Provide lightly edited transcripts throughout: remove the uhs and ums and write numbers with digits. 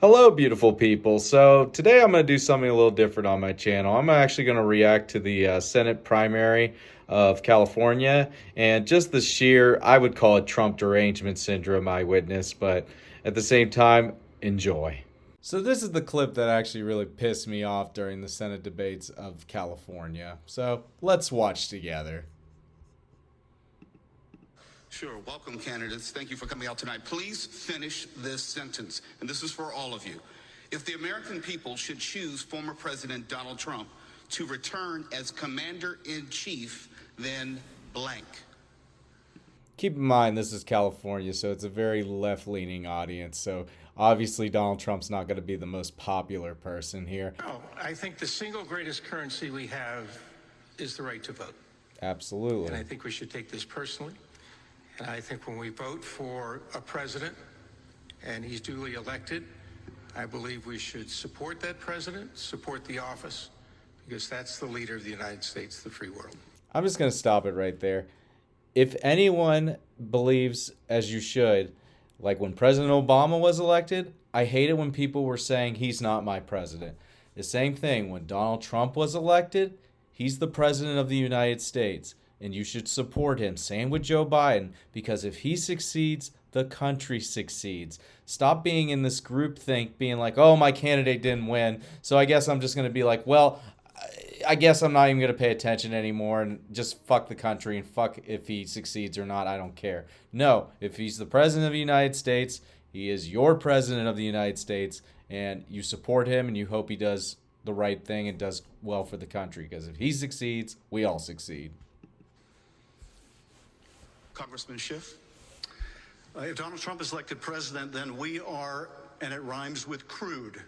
Hello, beautiful people. So today I'm going to do something a little different on my channel. I'm actually going to react to the Senate primary of California and just the sheer, I would call it Trump derangement syndrome I witnessed, but at the same time, enjoy. So this is the clip that actually really pissed me off during the Senate debates of California. So let's watch together. Sure. Welcome, candidates. Thank you for coming out tonight. Please finish this sentence, and this is for all of you. If the American people should choose former President Donald Trump to return as commander-in-chief, then blank. Keep in mind, this is California, so it's a very left-leaning audience. So obviously Donald Trump's not going to be the most popular person here. No, I think the single greatest currency we have is the right to vote. Absolutely. And I think we should take this personally. And I think when we vote for a president and he's duly elected, I believe we should support that president, support the office, because that's the leader of the United States, the free world. I'm just going to stop it right there. If anyone believes, as you should, like when President Obama was elected, I hate it when people were saying he's not my president. The same thing when Donald Trump was elected, he's the president of the United States. And you should support him. Same with Joe Biden, because if he succeeds, the country succeeds. Stop being in this groupthink, being like, oh, my candidate didn't win, so I guess I'm just going to be like, well, I guess I'm not even going to pay attention anymore and just fuck the country and fuck if he succeeds or not, I don't care. No, if he's the president of the United States, he is your president of the United States, and you support him and you hope he does the right thing and does well for the country, because if he succeeds, we all succeed. Congressman Schiff? If Donald Trump is elected president, then we are, and it rhymes with crude.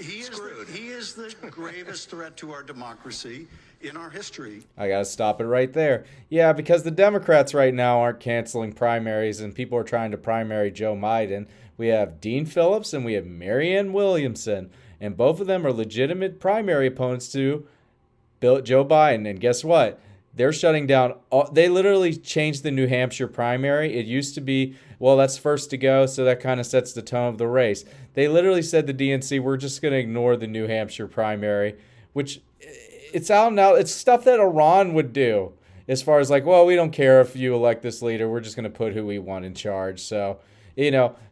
He is the gravest threat to our democracy in our history. I gotta stop it right there. Yeah, because the Democrats right now aren't canceling primaries and people are trying to primary Joe Biden. We have Dean Phillips and we have Marianne Williamson, and both of them are legitimate primary opponents to Joe Biden. And guess what? They're shutting down. They literally changed the New Hampshire primary. It used to be, well, that's first to go, so that kind of sets the tone of the race. They literally said the DNC, we're just going to ignore the New Hampshire primary, which it's out now. It's stuff that Iran would do as far as like, well, we don't care if you elect this leader. We're just going to put who we want in charge. So,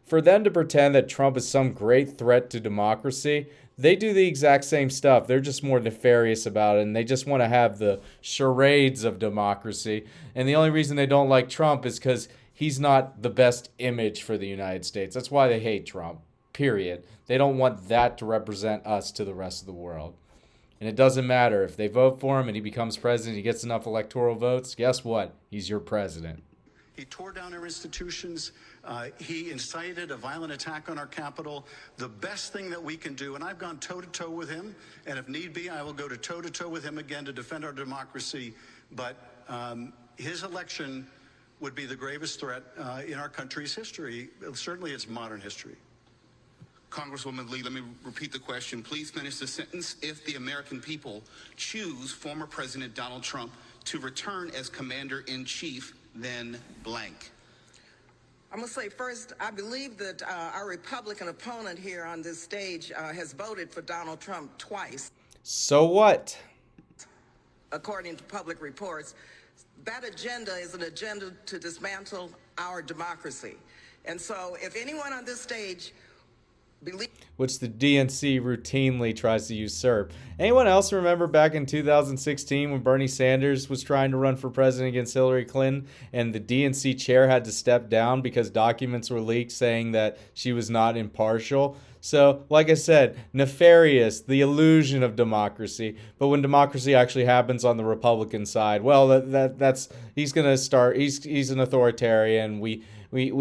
for them to pretend that Trump is some great threat to democracy, they do the exact same stuff. They're just more nefarious about it, and they just want to have the charades of democracy. And the only reason they don't like Trump is because he's not the best image for the United States. That's why they hate Trump, period. They don't want that to represent us to the rest of the world. And it doesn't matter if they vote for him and he becomes president, he gets enough electoral votes, guess what? He's your president. He tore down our institutions. He incited a violent attack on our Capitol. The best thing that we can do, and I've gone toe-to-toe with him, and if need be, I will go to toe-to-toe with him again to defend our democracy. But his election would be the gravest threat in our country's history, certainly its modern history. Congresswoman Lee, let me repeat the question. Please finish the sentence. If the American people choose former President Donald Trump to return as commander-in-chief, then blank. I'm going to say first, I believe that our Republican opponent here on this stage has voted for Donald Trump twice. So what? According to public reports, that agenda is an agenda to dismantle our democracy. And so if anyone on this stage which the DNC routinely tries to usurp. Anyone else remember back in 2016 when Bernie Sanders was trying to run for president against Hillary Clinton and the DNC chair had to step down because documents were leaked saying that she was not impartial? So, like I said, nefarious, the illusion of democracy. But when democracy actually happens on the Republican side, well, that's he's going to start. He's an authoritarian. We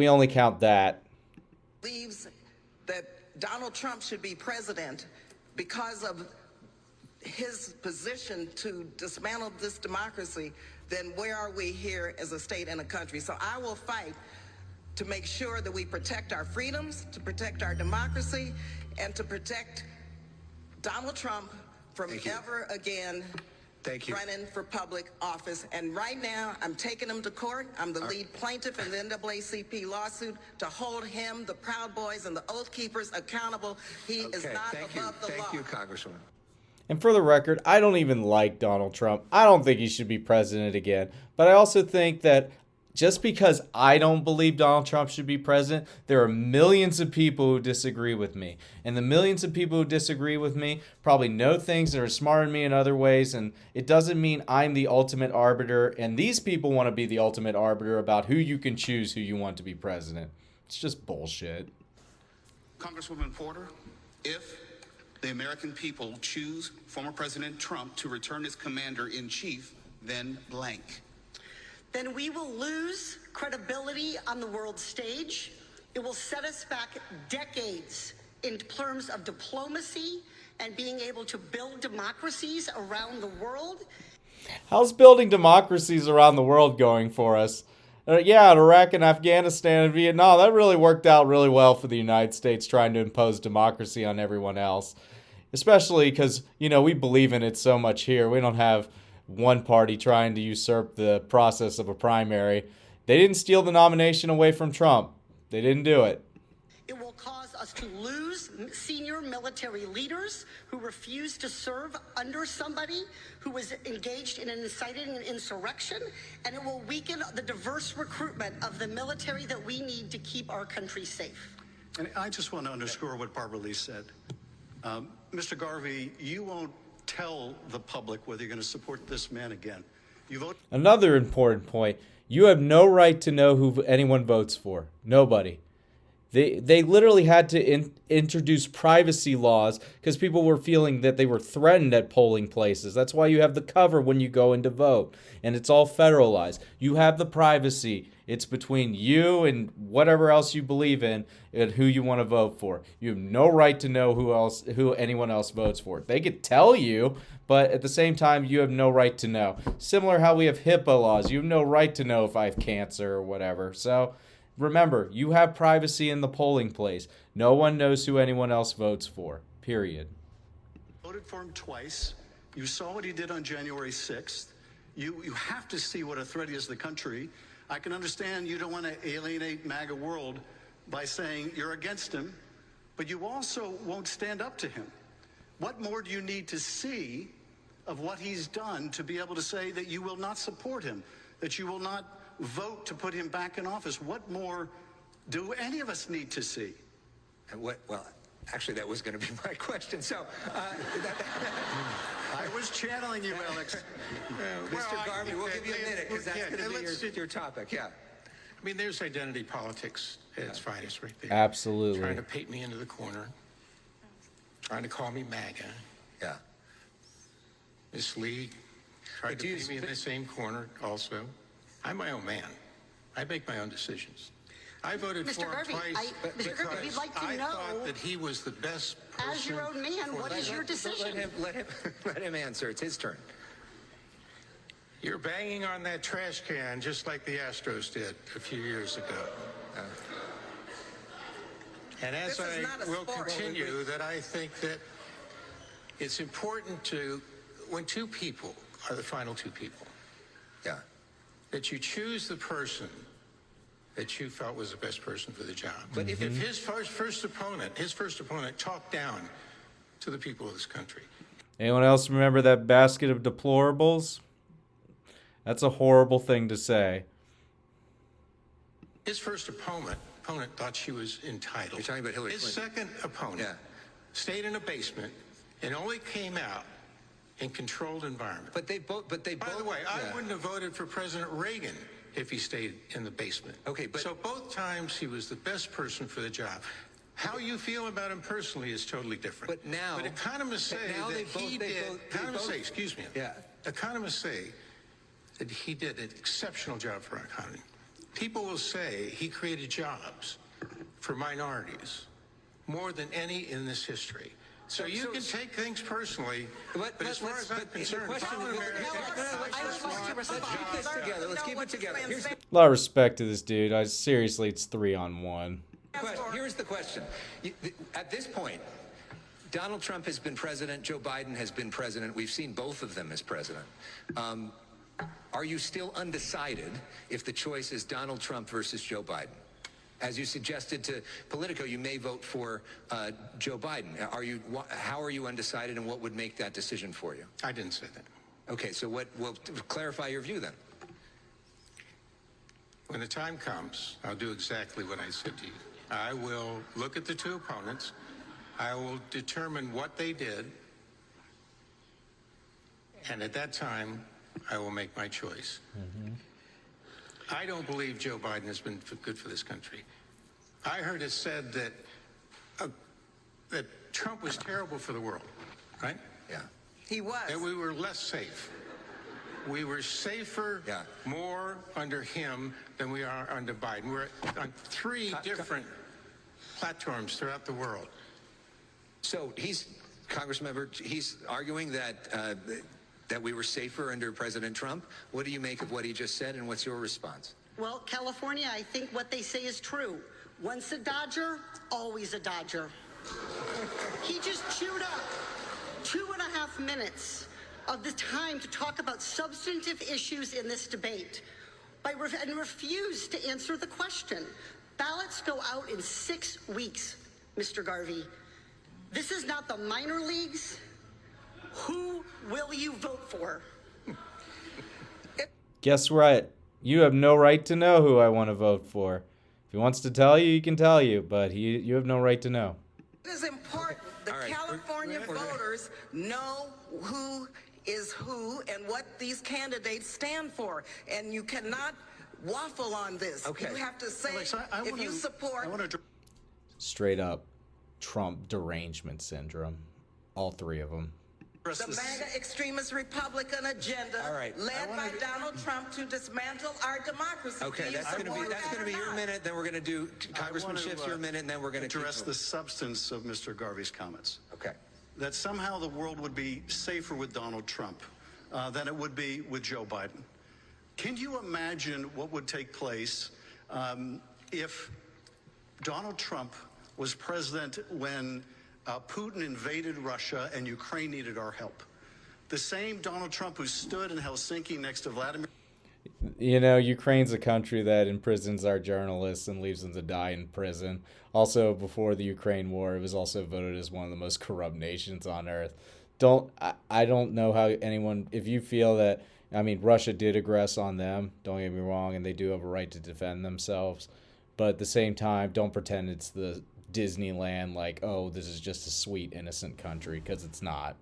only count that. believes that Donald Trump should be president because of his position to dismantle this democracy, then where are we here as a state and a country? So I will fight to make sure that we protect our freedoms, to protect our democracy, and to protect Donald Trump from ever again Thank you. running for public office. And right now, I'm taking him to court. I'm the lead plaintiff in the NAACP lawsuit to hold him, the Proud Boys, and the Oath Keepers accountable. He is not above the law. Thank you, Congresswoman. And for the record, I don't even like Donald Trump. I don't think he should be president again. But I also think that just because I don't believe Donald Trump should be president, there are millions of people who disagree with me. And the millions of people who disagree with me probably know things that are smarter than me in other ways. And it doesn't mean I'm the ultimate arbiter. And these people want to be the ultimate arbiter about who you can choose who you want to be president. It's just bullshit. Congresswoman Porter, if the American people choose former President Trump to return as commander-in-chief, then blank. Then we will lose credibility on the world stage. It will set us back decades in terms of diplomacy and being able to build democracies around the world. How's building democracies around the world going for us? Yeah, in Iraq and Afghanistan and Vietnam, that really worked out really well for the United States trying to impose democracy on everyone else. Especially because, we believe in it so much here. We don't have one party trying to usurp the process of a primary. They didn't steal the nomination away from Trump. They didn't do it. It will cause us to lose senior military leaders who refuse to serve under somebody who was engaged in inciting an insurrection, and it will weaken the diverse recruitment of the military that we need to keep our country safe. And I just want to underscore what Barbara Lee said. Mr. Garvey, you won't tell the public whether you're going to support this man again. You vote. Another important point. You have no right to know who anyone votes for. Nobody. They literally had to introduce privacy laws because people were feeling that they were threatened at polling places. That's why you have the cover when you go in to vote. And it's all federalized. You have the privacy. It's between you and whatever else you believe in and who you want to vote for. You have no right to know who anyone else votes for. They could tell you, but at the same time, you have no right to know. Similar how we have HIPAA laws. You have no right to know if I have cancer or whatever. So remember, you have privacy in the polling place. No one knows who anyone else votes for, period. Voted for him twice. You saw what he did on January 6th. You have to see what a threat he is to the country. I can understand you don't want to alienate MAGA world by saying you're against him, but you also won't stand up to him. What more do you need to see of what he's done to be able to say that you will not support him, that you will not vote to put him back in office? What more do any of us need to see? Well, actually, that was going to be my question. So, I was channeling you, Alex. Mr. Garvey, we'll give you a minute because that's going to be your topic. Yeah. I mean, there's identity politics at its finest right there. Absolutely. Trying to paint me into the corner. Trying to call me MAGA. Yeah. Miss Lee tried to paint me in the same corner also. I'm my own man. I make my own decisions. I voted for him Garvey, twice Mr. Garvey, we'd like to I know, thought that he was the best person. as your own man, what is your decision? Let him answer. It's his turn. You're banging on that trash can just like the Astros did a few years ago. And as I will continue, that I think that it's important to, when two people are the final two people, that you choose the person that you felt was the best person for the job. But if his first opponent talked down to the people of this country. Anyone else remember that basket of deplorables? That's a horrible thing to say. His first opponent thought she was entitled. You're talking about Hillary His Clinton. second opponent stayed in a basement and only came out in controlled environment. But they both. By the way, I wouldn't have voted for President Reagan if he stayed in the basement. Okay, but so both times he was the best person for the job. How you feel about him personally is totally different. But now, but economists say economists say that he did an exceptional job for our economy. People will say he created jobs for minorities more than any in this history. So you can take things personally, but as far as I'm concerned, let's keep it together. A lot of respect to this dude. Seriously, it's 3-on-1. Here's the question. At this point, Donald Trump has been president. Joe Biden has been president. We've seen both of them as president. Are you still undecided if the choice is Donald Trump versus Joe Biden? As you suggested to Politico, you may vote for Joe Biden. How are you undecided, and what would make that decision for you? I didn't say that. Okay, so clarify your view then. When the time comes, I'll do exactly what I said to you. I will look at the two opponents. I will determine what they did. And at that time, I will make my choice. I don't believe Joe Biden has been good for this country. I heard it said that that Trump was terrible for the world, right? Yeah. He was. That we were less safe. We were safer more under him than we are under Biden. We're on three different platforms throughout the world. So Congressmember, he's arguing that that we were safer under President Trump. What do you make of what he just said, and what's your response? Well, California, I think what they say is true. Once a Dodger, always a Dodger. He just chewed up 2.5 minutes of the time to talk about substantive issues in this debate and refused to answer the question. Ballots go out in 6 weeks, Mr. Garvey. This is not the minor leagues. Who will you vote for? Guess what? You have no right to know who I want to vote for. If he wants to tell you, he can tell you, but you have no right to know. It is important that California voters know who is who and what these candidates stand for. And you cannot waffle on this. Okay. You have to say, if you support... Straight up Trump derangement syndrome. All three of them. The MAGA extremist Republican agenda led by Donald Trump to dismantle our democracy. Okay, that's going to be your minute. Then we're going to do Congressman Schiff's your minute, and then we're going to address the substance of Mr. Garvey's comments. Okay. That somehow the world would be safer with Donald Trump than it would be with Joe Biden. Can you imagine what would take place if Donald Trump was president when Putin invaded Russia and Ukraine needed our help? The same Donald Trump who stood in Helsinki next to Vladimir... You know, Ukraine's a country that imprisons our journalists and leaves them to die in prison. Also, before the Ukraine war, it was also voted as one of the most corrupt nations on earth. I don't know how anyone... If you feel that... I mean, Russia did aggress on them, don't get me wrong, and they do have a right to defend themselves. But at the same time, don't pretend it's the Disneyland, like, oh, this is just a sweet, innocent country, because it's not.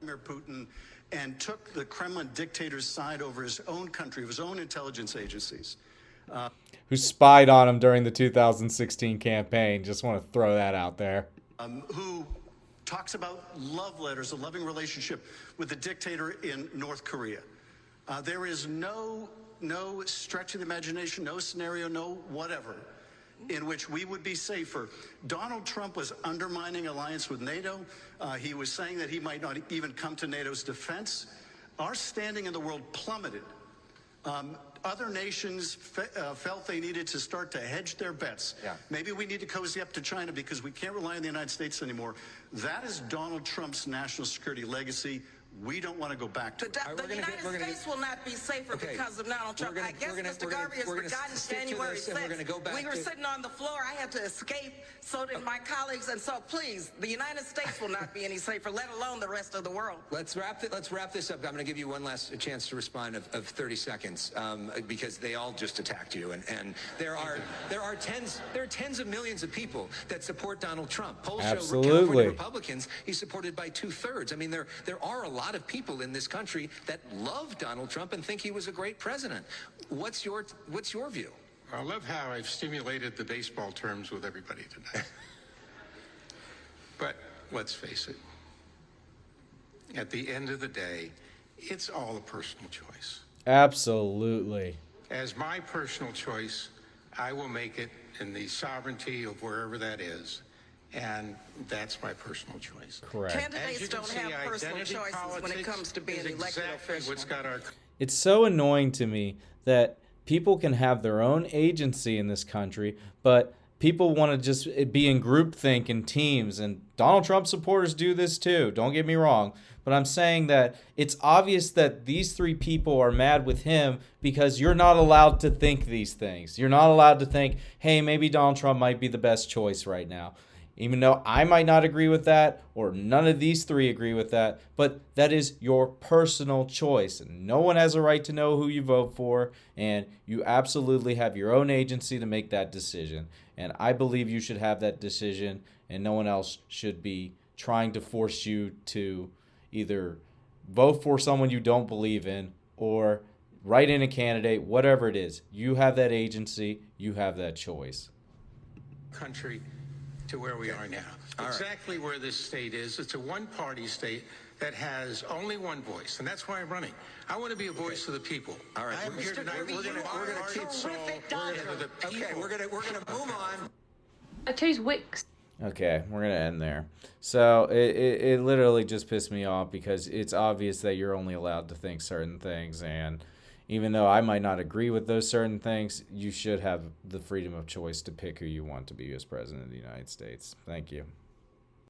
Putin and took the Kremlin dictator's side over his own country, his own intelligence agencies. Who spied on him during the 2016 campaign. Just want to throw that out there. Who talks about love letters, a loving relationship with the dictator in North Korea. There is no stretch of the imagination, no scenario, no whatever, in which we would be safer. Donald Trump was undermining alliance with NATO. He was saying that he might not even come to NATO's defense. Our standing in the world plummeted. Other nations felt they needed to start to hedge their bets. Yeah. Maybe we need to cozy up to China because we can't rely on the United States anymore. That is Donald Trump's national security legacy. We don't want to go back to it. The United States will not be safer because of Donald Trump. I guess Mr. Garvey has forgotten January 6th. We were sitting on the floor. I had to escape. So did my colleagues. And so, please, the United States will not be any safer, let alone the rest of the world. Let's wrap this up. I'm going to give you one last chance to respond of 30 seconds because they all just attacked you. And there are tens of millions of people that support Donald Trump. Polls show California Republicans, he's supported by 2/3. I mean, there are a lot of people in this country that love Donald Trump and think he was a great president. What's your view? I love how I've stimulated the baseball terms with everybody tonight. But let's face it. At the end of the day, it's all a personal choice. Absolutely. As my personal choice, I will make it in the sovereignty of wherever that is. And that's my personal choice. Correct. Candidates don't have personal choices when it comes to being elected official. It's so annoying to me that people can have their own agency in this country, but people want to just be in groupthink and teams, and Donald Trump supporters do this too. Don't get me wrong. But I'm saying that it's obvious that these three people are mad with him because you're not allowed to think these things. You're not allowed to think, hey, maybe Donald Trump might be the best choice right now. Even though I might not agree with that, or none of these three agree with that, but that is your personal choice. And no one has a right to know who you vote for, and you absolutely have your own agency to make that decision. And I believe you should have that decision, and no one else should be trying to force you to either vote for someone you don't believe in or write in a candidate, whatever it is. You have that agency. You have that choice. Country to where we are now. Exactly where this state is. It's a one-party state that has only one voice, and that's why I'm running. I want to be a voice of the people. All right, I'm here tonight. We're going to keep we're gonna move on. I chose Wix. Okay, we're going to end there. So it literally just pissed me off because it's obvious that you're only allowed to think certain things, and even though I might not agree with those certain things, you should have the freedom of choice to pick who you want to be as president of the United States. Thank you.